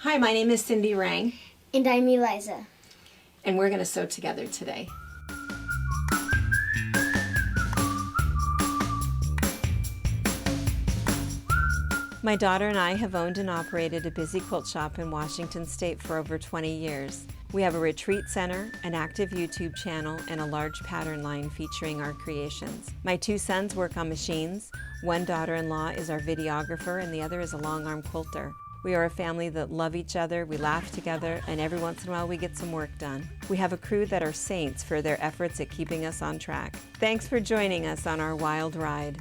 Hi, my name is Cindy Rang. And I'm Eliza. And we're going to sew together today. My daughter and I have owned and operated a busy quilt shop in Washington State for over 20 years. We have a retreat center, an active YouTube channel, and a large pattern line featuring our creations. My two sons work on machines. One daughter-in-law is our videographer and the other is a long-arm quilter. We are a family that love each other, we laugh together, and every once in a while we get some work done. We have a crew that are saints for their efforts at keeping us on track. Thanks for joining us on our wild ride.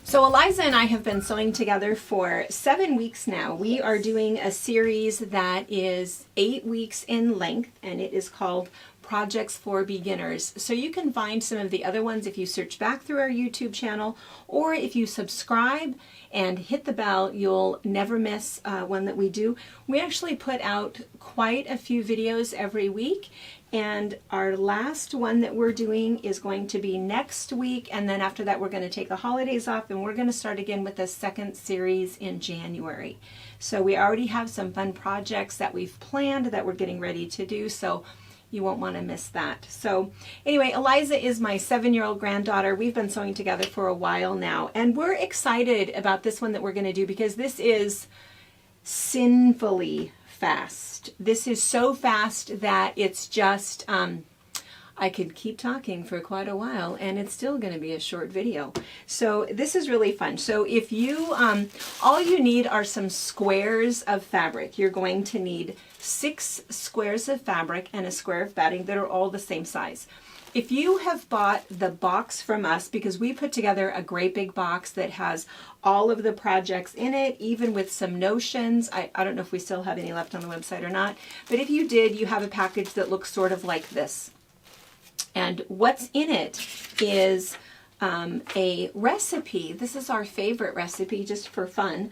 So Eliza and I have been sewing together for 7 weeks now. We are doing a series that is 8 weeks in length, and it is called Projects for Beginners. So you can find some of the other ones if you search back through our YouTube channel, or if you subscribe and hit the bell, you'll never miss one that we do. We actually put out quite a few videos every week, and our last one that we're doing is going to be next week, and then after that we're going to take the holidays off and we're going to start again with the second series in January. So we already have some fun projects that we've planned that we're getting ready to do, so you won't want to miss that. So anyway, Eliza is my 7-year-old granddaughter. We've been sewing together for a while now, and we're excited about this one that we're going to do because this is sinfully fast. This is so fast that it's just, I could keep talking for quite a while and it's still going to be a short video. So this is really fun. So if you, all you need are some squares of fabric. You're going to need 6 squares of fabric and a square of batting that are all the same size. If you have bought the box from us, because we put together a great big box that has all of the projects in it, even with some notions. I don't know if we still have any left on the website or not, but if you did, you have a package that looks sort of like this. And what's in it is a recipe. This is our favorite recipe, just for fun,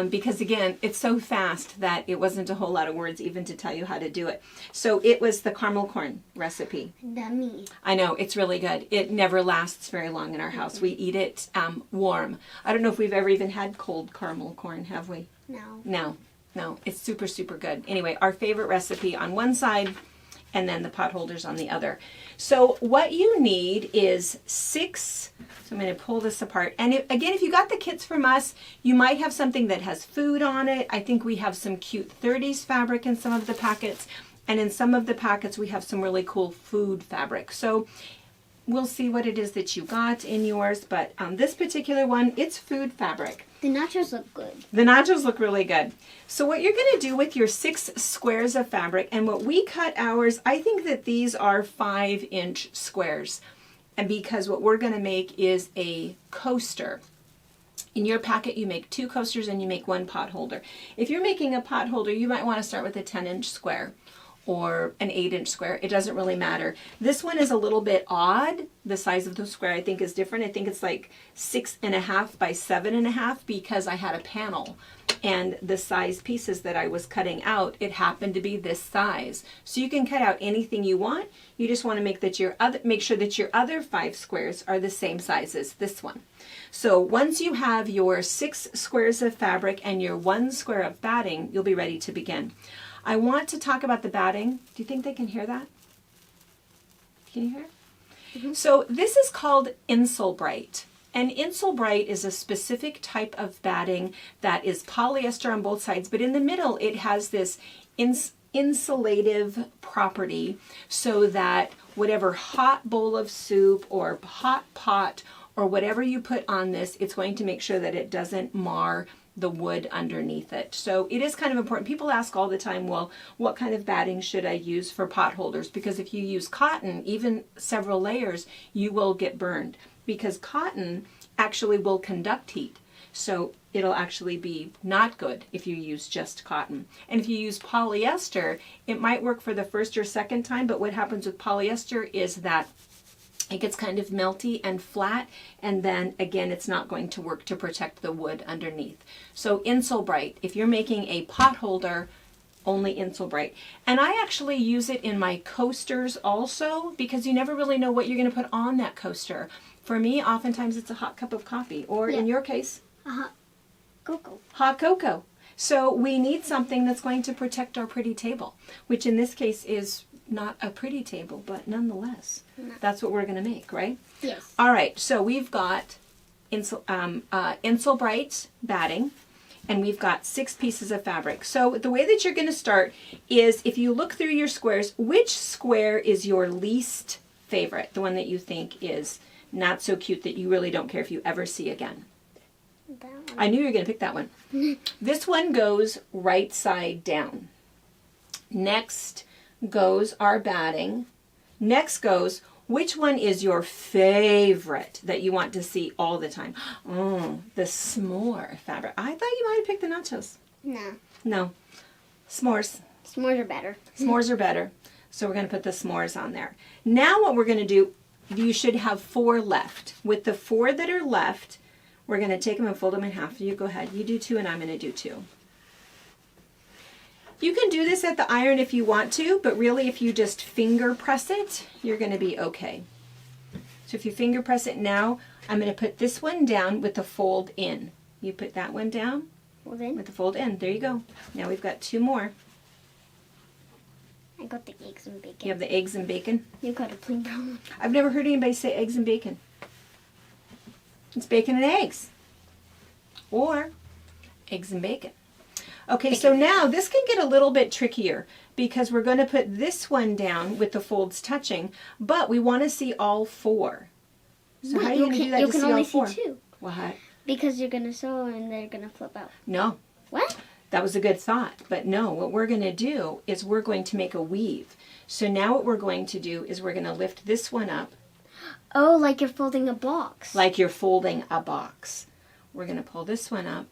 because again, it's so fast that it wasn't a whole lot of words even to tell you how to do it. So it was the caramel corn recipe. Yummy. I know, it's really good. It never lasts very long in our house. We eat it warm. I don't know if we've ever even had cold caramel corn, have we? No. No, it's super, super good. Anyway, our favorite recipe on one side, and then the pot holders on the other. So what you need is 6, so I'm going to pull this apart. And again, if you got the kits from us, you might have something that has food on it. I think we have some cute 30s fabric in some of the packets. And in some of the packets, we have some really cool food fabric. So we'll see what it is that you got in yours. But this particular one, it's food fabric. The nachos look good. The nachos look really good. So what you're going to do with your 6 squares of fabric, and what we cut ours, I think that these are 5-inch squares. And because what we're going to make is a coaster. In your packet, you make 2 coasters and you make 1 pot holder. If you're making a pot holder, you might want to start with a 10-inch square or an 8-inch square. It doesn't really matter. This one is a little bit odd. The size of the square I think is different. I think it's like 6.5 by 7.5 because I had a panel and the size pieces that I was cutting out, it happened to be this size. So you can cut out anything you want. You just want to make sure that your other 5 squares are the same size as this one. So once you have your 6 squares of fabric and your 1 square of batting, you'll be ready to begin. I want to talk about the batting. Do you think they can hear that? Can you hear? Mm-hmm. So this is called Insulbrite. And Insulbrite is a specific type of batting that is polyester on both sides, but in the middle it has this insulative property so that whatever hot bowl of soup or hot pot or whatever you put on this, it's going to make sure that it doesn't mar the wood underneath it. So it is kind of important. People ask all the time, well, what kind of batting should I use for pot holders? Because if you use cotton, even several layers, you will get burned because cotton actually will conduct heat. So it'll actually be not good if you use just cotton. And if you use polyester, it might work for the first or second time, but what happens with polyester is that it gets kind of melty and flat, and then again it's not going to work to protect the wood underneath. So Insulbrite, if you're making a pot holder, only Insulbrite. And I actually use it in my coasters also because you never really know what you're going to put on that coaster. For me, oftentimes it's a hot cup of coffee, or in your case, Cocoa. hot cocoa. So we need something that's going to protect our pretty table, which in this case is not a pretty table, but nonetheless, that's what we're going to make, right? Yes. All right, so we've got Insulbrite batting, and we've got 6 pieces of fabric. So the way that you're going to start is, if you look through your squares, which square is your least favorite? The one that you think is not so cute that you really don't care if you ever see again. That one. I knew you were going to pick that one. This one goes right side down. Next goes our batting. Next goes, which one is your favorite that you want to see all the time? Oh, the s'more fabric. I thought you might have picked the nachos. No. No. S'mores. S'mores are better. S'mores are better. So we're going to put the s'mores on there. Now what we're going to do, you should have 4 left. With the 4 that are left, we're going to take them and fold them in half. You go ahead. You do 2 and I'm going to do 2. You can do this at the iron if you want to, but really if you just finger press it, you're going to be okay. So if you finger press it now, I'm going to put this one down with the fold in. You put that one down Fold in. with the fold in. There you go. Now we've got 2 more. I got the eggs and bacon. You have the eggs and bacon. You got a plain brown one. I've never heard anybody say eggs and bacon. It's bacon and eggs. Or eggs and bacon. Okay, so now this can get a little bit trickier because we're going to put this one down with the folds touching, but we want to see all 4. So how are you going to do that You to can see only all 4? see 2. What? Because you're going to sew and they're going to flip out. No. What? That was a good thought, but no, what we're going to do is we're going to make a weave. So now what we're going to do is we're going to lift this one up. Oh, like you're folding a box. Like you're folding a box. We're going to pull this one up.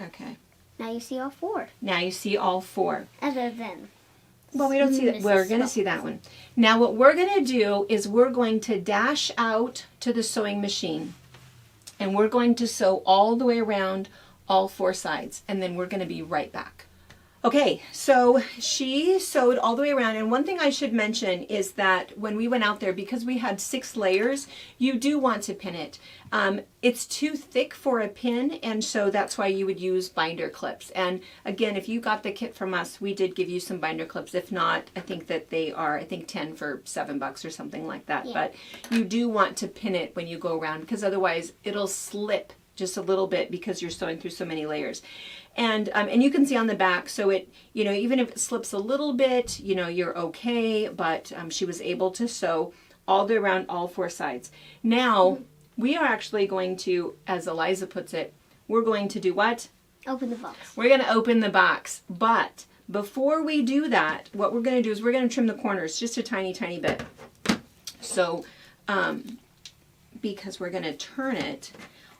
Okay. Now you see all 4. Now you see all 4. Other than. Well, we don't see that. Mrs. We're going to see that one. Now what we're going to do is we're going to dash out to the sewing machine. And we're going to sew all the way around all 4 sides. And then we're going to be right back. Okay, so she sewed all the way around, and one thing I should mention is that when we went out there, because we had 6 layers, you do want to pin it. It's too thick for a pin, and so that's why you would use binder clips. And again, if you got the kit from us, we did give you some binder clips. If not, I think that they are, 10 for $7 or something like that. Yeah. But you do want to pin it when you go around, because otherwise it'll slip just a little bit because you're sewing through so many layers. And you can see on the back, so it, even if it slips a little bit, you're okay, but she was able to sew all the way around all 4 sides. Now, we are actually going to, as Eliza puts it, we're going to do what? Open the box. We're going to open the box, but before we do that, what we're going to do is we're going to trim the corners just a tiny, tiny bit. So, because we're going to turn it,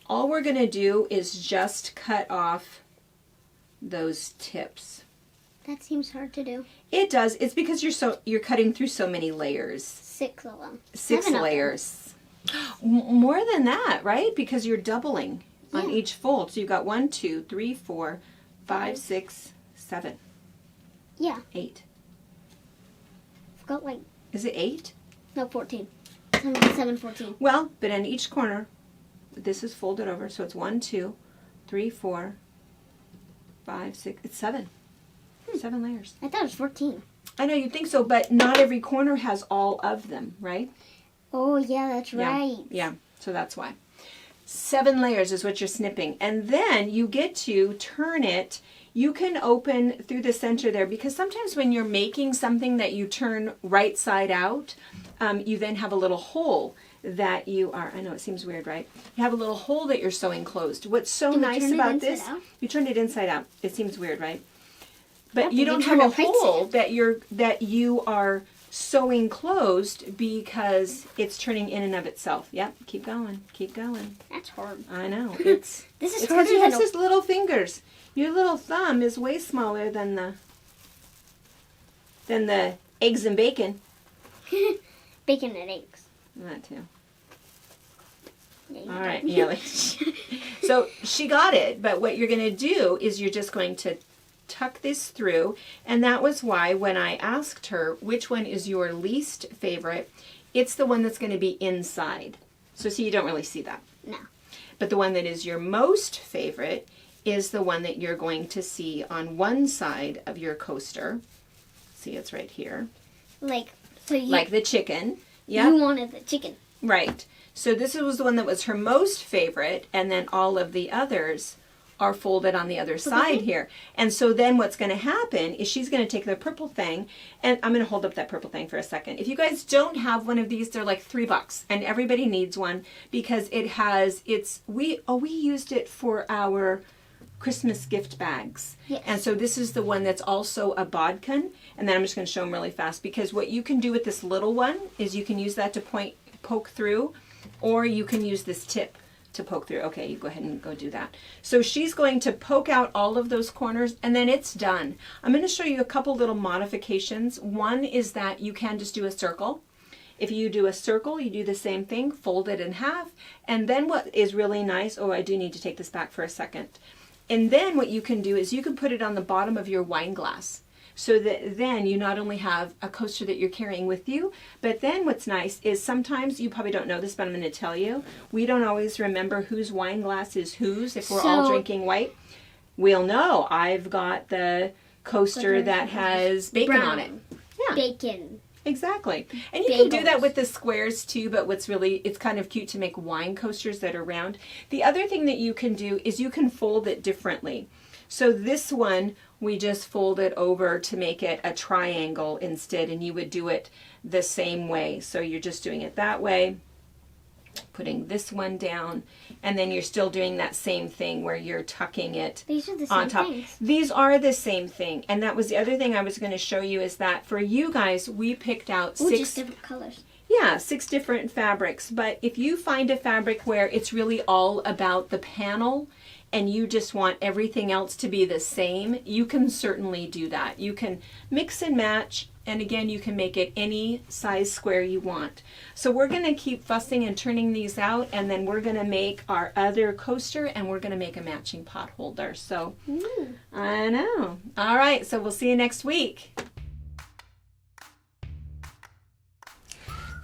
all we're going to do is just cut off those tips. That seems hard to do. It does. It's because you're cutting through so many layers. 6 of them. 6 7 of them. layers. More than that, right? Because you're doubling on Yeah. each fold. So you've got 1, 2, 3, 4, 5, 6, 7, Yeah. 8. I've got like, Is it 8? no, 14. 7, 14. Well, but in each corner, this is folded over, so it's 1, 2, 3, 4, 5, 6. It's 7. 7 layers. I thought it was 14. I know you'd think so, but not every corner has all of them, right? Oh, yeah, that's right. Yeah, so that's why. 7 layers is what you're snipping. And then you get to turn it. You can open through the center there, because sometimes when you're making something that you turn right side out, you then have a little hole that you are, I know it seems weird, right? You have a little hole that you're sewing closed. What's so Do we nice turn it about inside this, out? you turn it inside out. It seems weird, right? But Yep, you you don't turn have a it right hole that you are sewing closed because it's turning in and of itself. Yep, keep going, keep going. That's hard. I know. It's This is it's harder because you than have such little fingers. Your little thumb is way smaller than the eggs and bacon. Bacon and eggs. That too. Yeah, you All got right, me. Neely. So she got it, but what you're going to do is you're just going to tuck this through, and that was why when I asked her which one is your least favorite, it's the one that's going to be inside. So see, you don't really see that. No. But the one that is your most favorite is the one that you're going to see on one side of your coaster. See, it's right here. Like the chicken. Yeah. Yeah. You wanted the chicken. Right. So this was the one that was her most favorite, and then all of the others are folded on the other side here. And so then what's going to happen is she's going to take the purple thing, and I'm going to hold up that purple thing for a second. If you guys don't have one of these, they're like $3, and everybody needs one because we used it for our Christmas gift bags. Yes. And so this is the one that's also a bodkin, and then I'm just going to show them really fast, because what you can do with this little one is you can use that to poke through, or you can use this tip to poke through. Okay, you go ahead and go do that. So she's going to poke out all of those corners, and then it's done. I'm going to show you a couple little modifications. One is that you can just do a circle. If you do a circle, you do the same thing, fold it in half, and then what is really nice, oh, I do need to take this back for a second. And then what you can do is you can put it on the bottom of your wine glass. So that then you not only have a coaster that you're carrying with you, but then what's nice is sometimes, you probably don't know this, but I'm going to tell you, we don't always remember whose wine glass is whose if we're all drinking white. We'll know. I've got the coaster that has bacon on it. Yeah. Bacon. Exactly. And you can do that with the squares too, but it's kind of cute to make wine coasters that are round. The other thing that you can do is you can fold it differently. So this one, we just fold it over to make it a triangle instead, and you would do it the same way. So you're just doing it that way, putting this one down, and then you're still doing that same thing where you're tucking it These are the on same top. things. These are the same thing, and that was the other thing I was going to show you, is that for you guys, we picked out Just different colors. Yeah, 6 different fabrics. But if you find a fabric where it's really all about the panel and you just want everything else to be the same, you can certainly do that. You can mix and match, and again, you can make it any size square you want. So we're going to keep fussing and turning these out, and then we're going to make our other coaster, and we're going to make a matching pot holder. So, I know. All right, so we'll see you next week.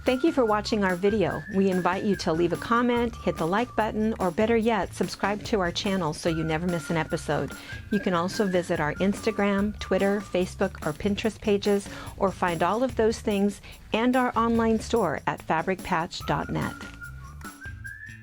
Thank you for watching our video. We invite you to leave a comment, hit the like button, or better yet, subscribe to our channel so you never miss an episode. You can also visit our Instagram, Twitter, Facebook, or Pinterest pages, or find all of those things and our online store at fabricpatch.net.